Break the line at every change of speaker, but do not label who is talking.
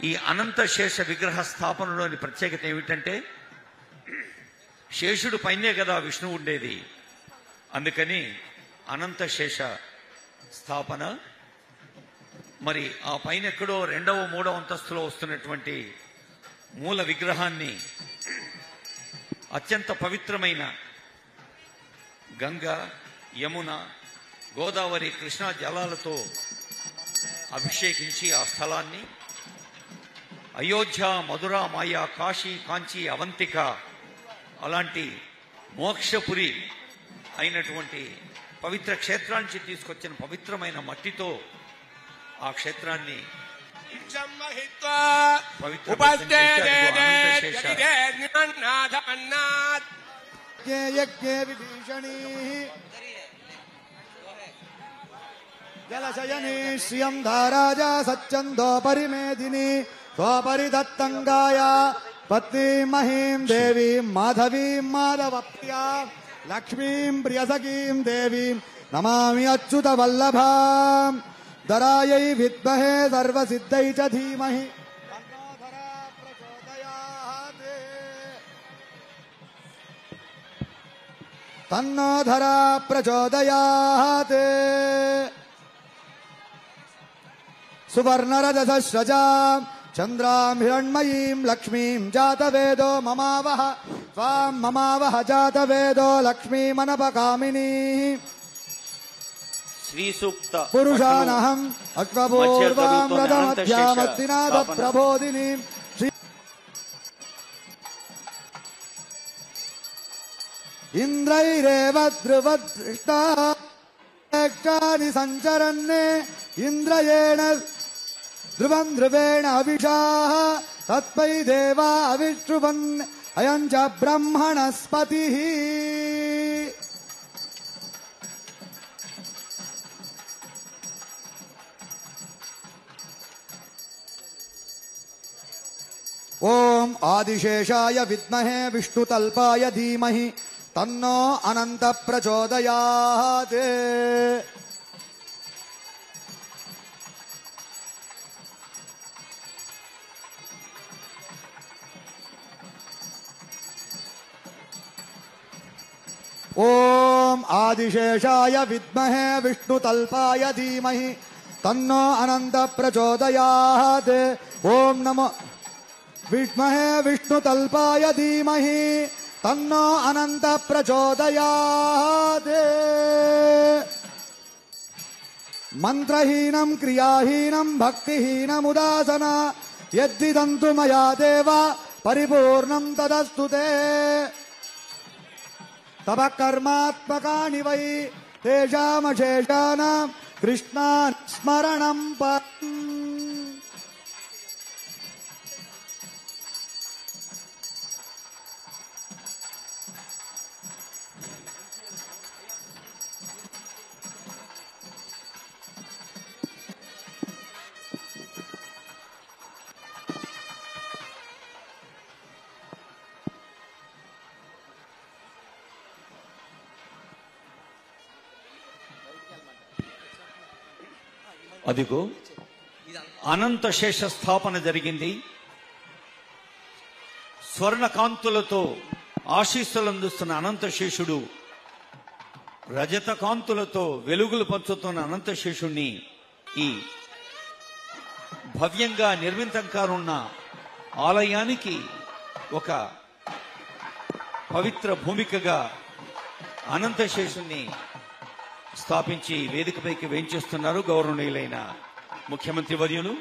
ఈ అనంత శేష విగ్రహ స్థాపనలోని ప్రత్యేకత ఏమిటంటే, శేషుడు పైనే కదా విష్ణువు ఉండేది. అందుకని అనంత శేష స్థాపన. మరి ఆ పైన ఎక్కడో 2వ 3వ అంతస్తులో వస్తున్నటువంటి మూల విగ్రహాన్ని అత్యంత పవిత్రమైన గంగా, యమున, గోదావరి, కృష్ణా జలాలతో అభిషేకించి ఆ స్థలాన్ని అయోధ్య, మధుర, మాయా, కాశీ, కాంచి, అవంతిక అలాంటి మోక్షపురి అయినటువంటి పవిత్ర క్షేత్రానికి తీసుకొచ్చిన పవిత్రమైన మట్టితో ఆ క్షేత్రాన్ని
జలశయనీ శ్రియం ధారాజా సచ్చందో పరిమేదిని స్వపరి దత్తంగాయ పత్నీం మహీం దేవీం మాధవీం మాధవప్రియా లక్ష్మీం ప్రియసఖీం దేవీం నమామి అచ్యుత వల్లభాం ధరాయై విద్మహే సర్వసిద్ధై చ ధీమహి తన్నో ధరా ప్రచోదయాత్. సువర్ణరజసస్రజాం చంద్రాం హిరణ్మయీం లక్ష్మీం జాతవేదో మమావహ త్వాం మమావహ జాతవేదో లక్ష్మీమనపకామినీ.
శ్రీ సూక్త
పురుషానహం అశ్వపూర్వాం రథమధ్యామస్తినాథ ప్రబోధిని. ఇంద్రైరేవ ధ్రువదృష్టాని సంచరన్నే ఇంద్రయేణ ధ్రువం ధ్రువేణ అవిషాః తత్పై దేవా అవిష్ఠువన్ అయం చ బ్రహ్మణస్పతిః. ఓం ఆదిశేషాయ విద్మహే విష్ణుతల్పాయ ధీమహి తన్నో అనంత ప్రచోదయాత్. ఓం ఆదిశేషాయ విద్మహే విష్ణుతల్పాయ ధీమహి తన్నో అనంత ప్రచోదయాత్. ఓం నమో విద్మహే విష్ణుతల్పాయ ధీమహి తన్నో అనంత ప్రచోదయాత్. మంత్రహీనం క్రియాహీనం భక్తిహీనముదాసన యద్విదంతు మయా దేవ పరిపూర్ణం తదస్తుతే. తవ కర్మాత్మకాని వై తేషామశేషానాం కృష్ణాన్ స్మరణం పరం.
అదిగో అనంత శేష స్థాపన జరిగింది. స్వర్ణకాంతులతో ఆశీస్సులందిస్తున్న అనంత శేషుడు, రజత కాంతులతో వెలుగులు పంచుతున్న అనంత శేషుణ్ణి ఈ భవ్యంగా నిర్మితంకానున్న ఆలయానికి ఒక పవిత్ర భూమికగా అనంత శేషుణ్ణి స్థాపించి వేదికపైకి వేంచేస్తున్నారు గౌరవనీయులైన ముఖ్యమంత్రి వర్యులు